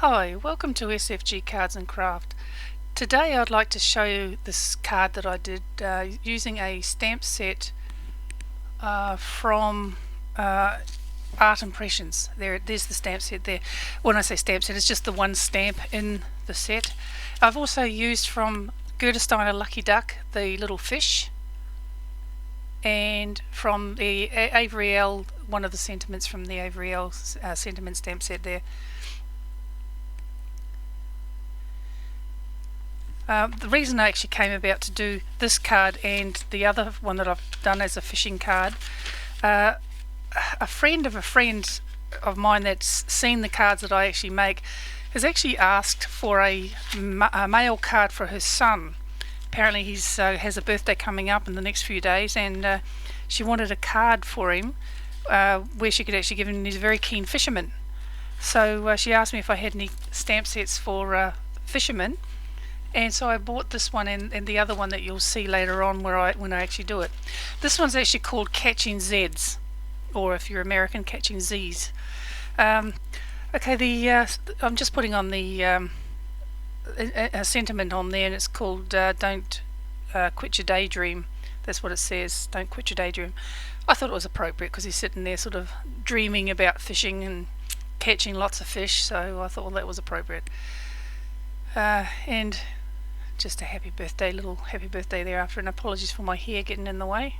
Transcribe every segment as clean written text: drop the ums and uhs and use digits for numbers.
Hi, welcome to SFG Cards and Craft. Today I'd like to show you this card that I did using a stamp set from Art Impressions. There's the stamp set there. When I say stamp set, it's just the one stamp in the set. I've also used from Gerda Steiner Lucky Duck the little fish, and from the Avery Elle, one of the sentiments from the Avery Elle sentiment stamp set there. The reason I actually came about to do this card and the other one that I've done as a fishing card, a friend of mine that's seen the cards that I actually make has actually asked for a mail card for his son. Apparently he has a birthday coming up in the next few days, and she wanted a card for him where she could actually give him. He's a very keen fisherman, so she asked me if I had any stamp sets for fishermen. And so I bought this one and the other one that you'll see later on when I actually do it. This one's actually called Catching Z's, or if you're American, Catching Z's. Okay, I'm just putting on the a sentiment on there, and it's called Don't Quit Your Daydream. That's what it says, Don't Quit Your Daydream. I thought it was appropriate because he's sitting there sort of dreaming about fishing and catching lots of fish, so I thought, well, that was appropriate. And just a little happy birthday thereafter, and apologies for my hair getting in the way.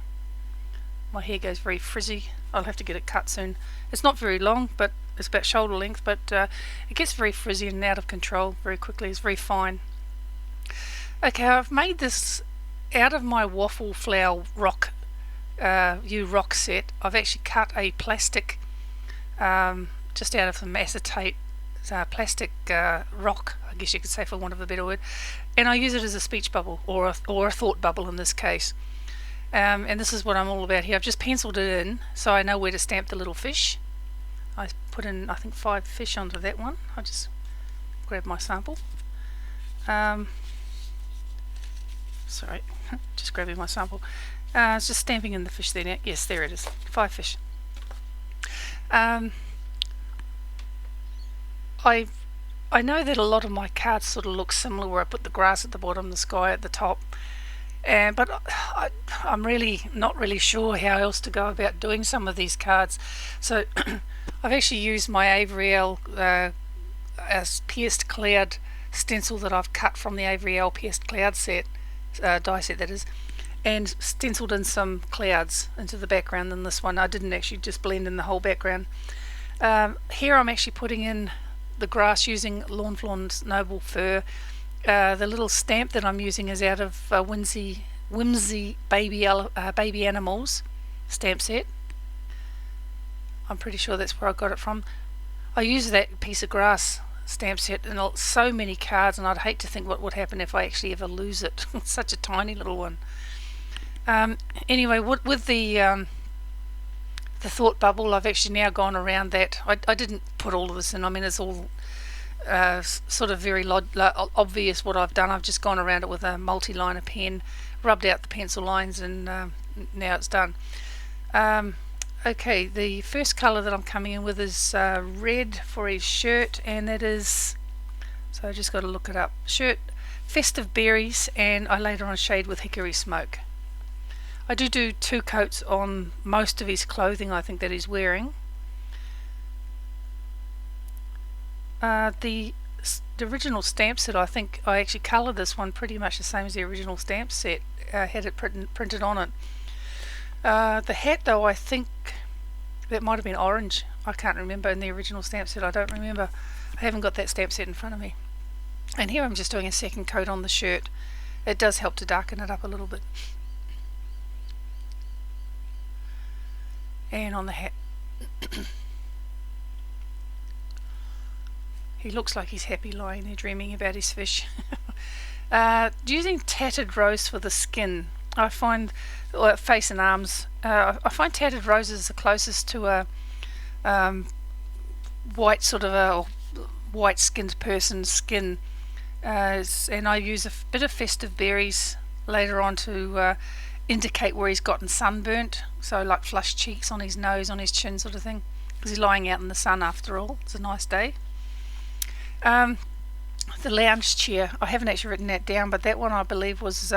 My hair goes very frizzy. I'll have to get it cut soon. It's not very long, but it's about shoulder length, but it gets very frizzy and out of control very quickly. It's very fine. Okay, I've made this out of my waffle flower rock rock set. I've actually cut a plastic just out of some acetate plastic rock, I guess you could say, for want of a better word, and I use it as a speech bubble or a thought bubble in this case. And this is what I'm all about here. I've just penciled it in so I know where to stamp the little fish. I put in, I think, 5 fish onto that one. I'll just grab my sample. Sorry, just grabbing my sample. It's just stamping in the fish there now. Yes, there it is. 5 fish. I know that a lot of my cards sort of look similar, where I put the grass at the bottom, the sky at the top, but I'm really not really sure how else to go about doing some of these cards. So I've actually used my Avery Elle as pierced cloud stencil that I've cut from the Avery Elle pierced cloud set, die set that is, and stenciled in some clouds into the background. In this one I didn't actually just blend in the whole background. Here I'm actually putting in the grass using Lawn Fawn's Noble Fur. The little stamp that I'm using is out of Whimsy Baby Animals stamp set. I'm pretty sure that's where I got it from. I use that piece of grass stamp set in so many cards, and I'd hate to think what would happen if I actually ever lose it. It's such a tiny little one. Anyway, with the thought bubble, I've actually now gone around that. I didn't put all of this in. I mean, it's all sort of very obvious what I've done. I've just gone around it with a multiliner pen, rubbed out the pencil lines, and now it's done. Okay, the first colour that I'm coming in with is red for his shirt, and that is, so I just got to look it up, shirt Festive Berries, and I later on shade with Hickory Smoke. I do 2 coats on most of his clothing, I think, that he's wearing. The original stamp set, I think I actually coloured this one pretty much the same as the original stamp set, had it printed on it. The hat, though, I think that might have been orange. I can't remember in the original stamp set. I don't remember. I haven't got that stamp set in front of me. And here I'm just doing a second coat on the shirt. It does help to darken it up a little bit. And on the hat. He looks like he's happy lying there dreaming about his fish. Using tattered rose for the skin, I find, face and arms, I find tattered roses is the closest to a white sort of a white skinned person's skin, and I use a bit of Festive Berries later on to indicate where he's gotten sunburnt, so like flushed cheeks on his nose, on his chin sort of thing, because he's lying out in the sun after all. It's a nice day. The lounge chair, I haven't actually written that down, but that one I believe was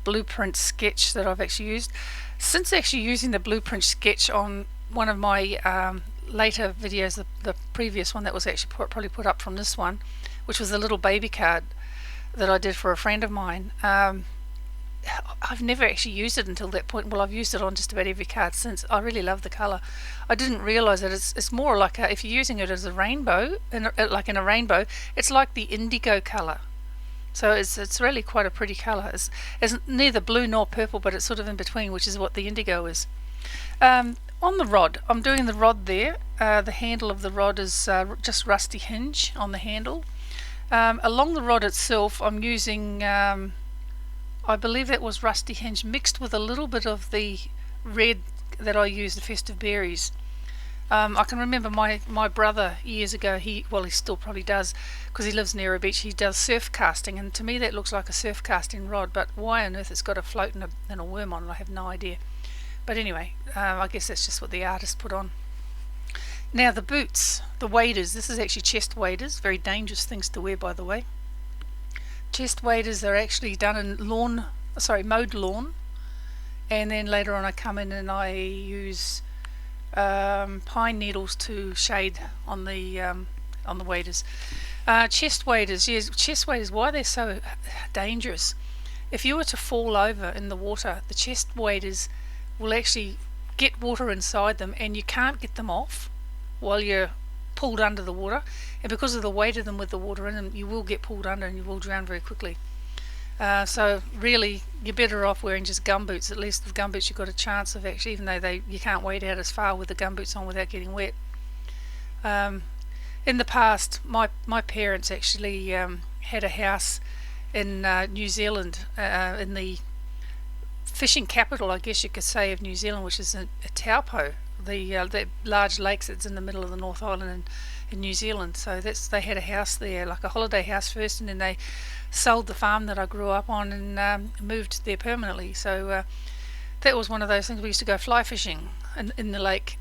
Blueprint Sketch that I've actually used. Since actually using the Blueprint Sketch on one of my later videos, the previous one that was actually probably put up from this one, which was a little baby card that I did for a friend of mine, I've never actually used it until that point. Well, I've used it on just about every card since. I really love the colour. I didn't realise that it's more like if you're using it as a rainbow, like in a rainbow, it's like the indigo colour. So it's really quite a pretty colour. It's neither blue nor purple, but it's sort of in between, which is what the indigo is. On the rod, I'm doing the rod there. The handle of the rod is just rusty hinge on the handle. Along the rod itself, I'm using, I believe that was rusty hinge mixed with a little bit of the red that I used, the Festive Berries. I can remember my brother years ago, he still probably does, because he lives near a beach, he does surf casting, and to me that looks like a surf casting rod, but why on earth it's got a float and a worm on it, I have no idea. But anyway, I guess that's just what the artist put on. Now the boots, the waders, this is actually chest waders, very dangerous things to wear by the way. Chest waders are actually done in mowed lawn, and then later on I come in and I use pine needles to shade on the waders. Chest waders, yes, chest waders, why they're so dangerous. If you were to fall over in the water, the chest waders will actually get water inside them and you can't get them off while you're pulled under the water, and because of the weight of them with the water in them, you will get pulled under and you will drown very quickly. So really you're better off wearing just gumboots. At least with gumboots you've got a chance of actually, even though you can't wade out as far with the gumboots on without getting wet. In the past my parents actually had a house in New Zealand, in the fishing capital, I guess you could say, of New Zealand, which is a Taupo, the large lakes that's in the middle of the North Island in New Zealand. So they had a house there, like a holiday house first, and then they sold the farm that I grew up on and moved there permanently. So that was one of those things. We used to go fly fishing in the lake.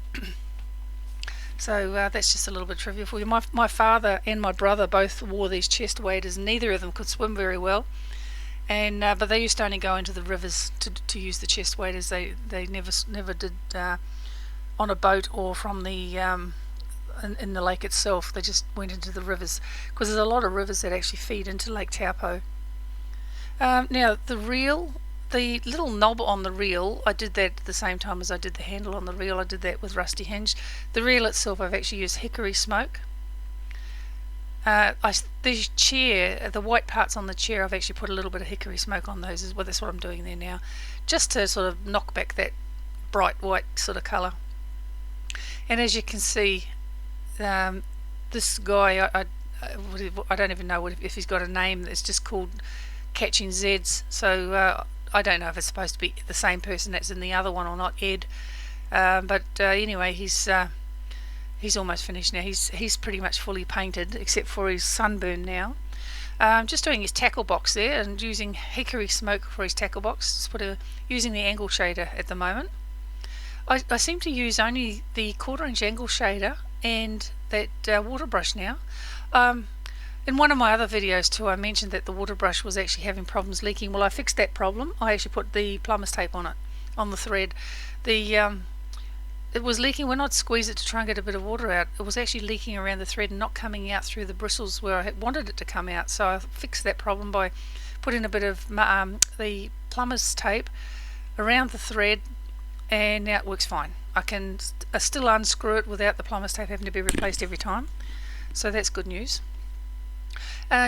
So that's just a little bit trivial for you. My father and my brother both wore these chest waders. Neither of them could swim very well, and but they used to only go into the rivers to use the chest waders. They never did on a boat or from the in the lake itself. They just went into the rivers, because there's a lot of rivers that actually feed into Lake Taupo. Now the little knob on the reel, I did that at the same time as I did the handle on the reel. I did that with rusty hinge. The reel itself, I've actually used hickory smoke. The chair, the white parts on the chair, I've actually put a little bit of hickory smoke on those as well. That's what I'm doing there now, just to sort of knock back that bright white sort of colour. And as you can see, this guy, I don't even know if he's got a name. It's just called Catching Zeds. So I don't know if it's supposed to be the same person that's in the other one or not, Ed. But anyway, he's almost finished now. He's pretty much fully painted except for his sunburn now. Just doing his tackle box there and using hickory smoke for his tackle box. Just using the angle shader at the moment. I seem to use only the 1/4 inch angle shader and that water brush now. In one of my other videos too, I mentioned that the water brush was actually having problems leaking. Well, I fixed that problem. I actually put the plumber's tape on it, on the thread. It was leaking when I'd squeeze it to try and get a bit of water out. It was actually leaking around the thread and not coming out through the bristles where I wanted it to come out. So I fixed that problem by putting a bit of the plumber's tape around the thread, and now it works fine. I can still unscrew it without the plumber's tape having to be replaced every time. So that's good news.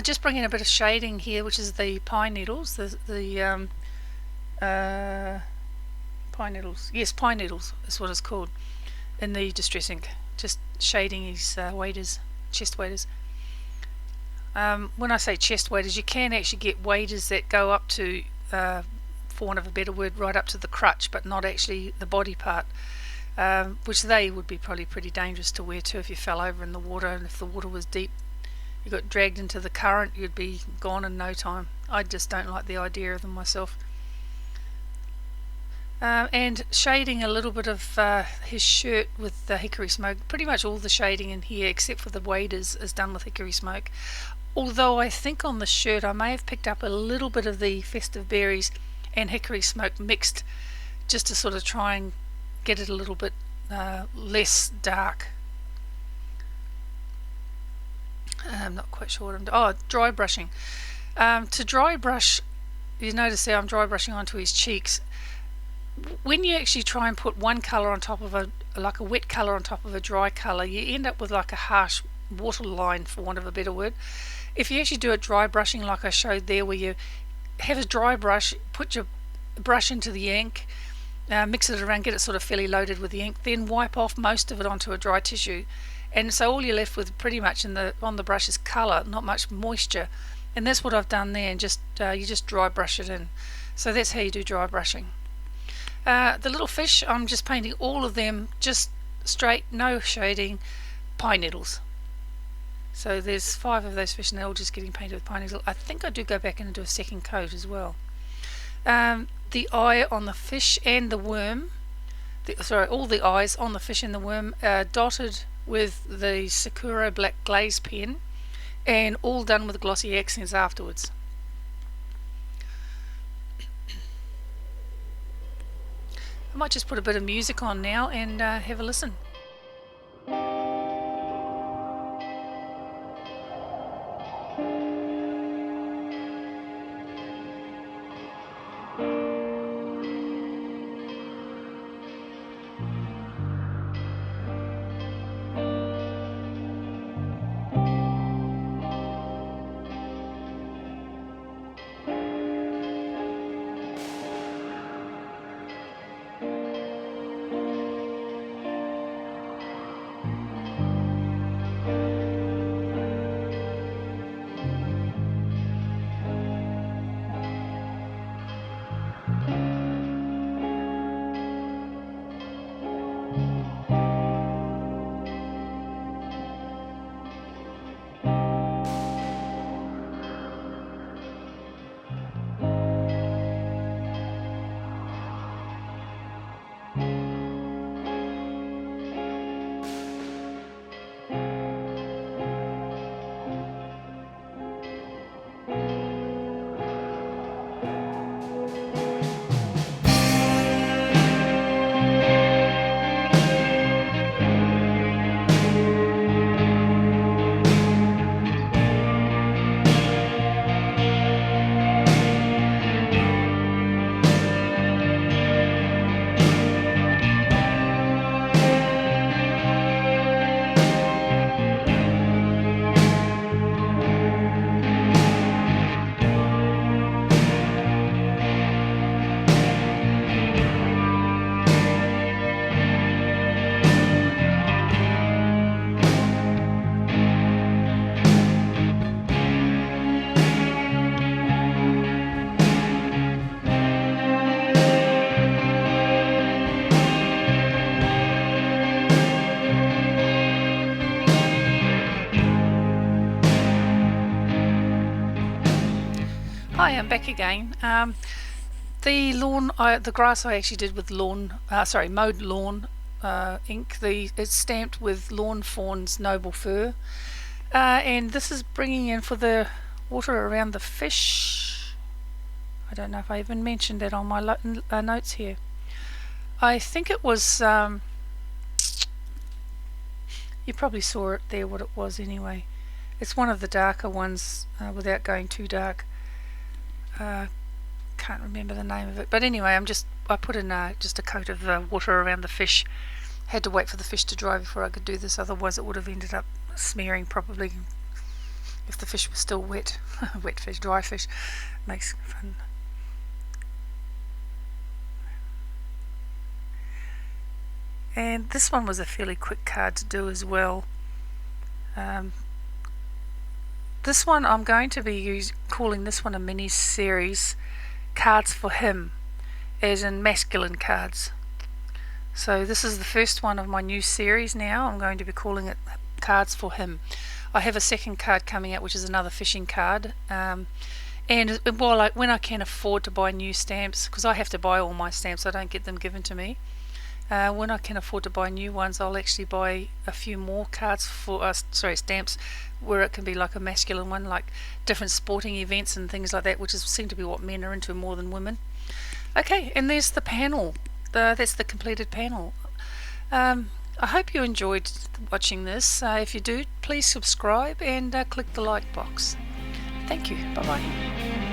Just bringing a bit of shading here, which is the pine needles. The pine needles. Yes, pine needles is what it's called in the Distress ink. Just shading his waders, chest waders. When I say chest waders, you can actually get waders that go up to, for want of a better word, right up to the crutch, but not actually the body part, which they would be probably pretty dangerous to wear too if you fell over in the water, and if the water was deep, you got dragged into the current, you'd be gone in no time. I just don't like the idea of them myself. and shading a little bit of his shirt with the hickory smoke. Pretty much all the shading in here except for the waders is done with hickory smoke, although I think on the shirt I may have picked up a little bit of the festive berries and hickory smoke mixed, just to sort of try and get it a little bit less dark. I'm not quite sure what I'm doing. Oh, dry brushing. To dry brush, you notice how I'm dry brushing onto his cheeks. When you actually try and put one colour on top of a wet colour on top of a dry colour, you end up with like a harsh waterline, for want of a better word. If you actually do a dry brushing like I showed there, where you have a dry brush, put your brush into the ink, mix it around, get it sort of fairly loaded with the ink, then wipe off most of it onto a dry tissue, and so all you're left with pretty much on the brush is colour, not much moisture. And that's what I've done there, and you just dry brush it in. So that's how you do dry brushing. The little fish, I'm just painting all of them just straight, no shading, pine needles. So there's 5 of those fish and they're all just getting painted with pine needles. I think I do go back and do a second coat as well. The eye on the fish and the worm, all the eyes on the fish and the worm are dotted with the Sakura black glaze pen, and all done with glossy accents afterwards. I might just put a bit of music on now and have a listen. Hi, I'm back again. The grass I actually did with mowed lawn ink. It's stamped with Lawn Fawn's Noble Fur, and this is bringing in for the water around the fish. I don't know if I even mentioned that on my notes here. I think it was, you probably saw it there what it was anyway. It's one of the darker ones, without going too dark. Can't remember the name of it, but anyway, I put in just a coat of water around the fish. Had to wait for the fish to dry before I could do this, otherwise it would have ended up smearing probably if the fish was still wet. Wet fish, dry fish makes fun. And this one was a fairly quick card to do as well. This one I'm going to be calling this one a mini series, Cards for Him, as in masculine cards. So this is the first one of my new series now. I'm going to be calling it Cards for Him. I have a second card coming out which is another fishing card, And when I can afford to buy new stamps, because I have to buy all my stamps, I don't get them given to me. When I can afford to buy new ones, I'll actually buy a few more cards for stamps, where it can be like a masculine one, like different sporting events and things like that, which seem to be what men are into more than women. Okay, and there's the panel. That's the completed panel. I hope you enjoyed watching this. If you do, please subscribe and click the like box. Thank you. Bye bye.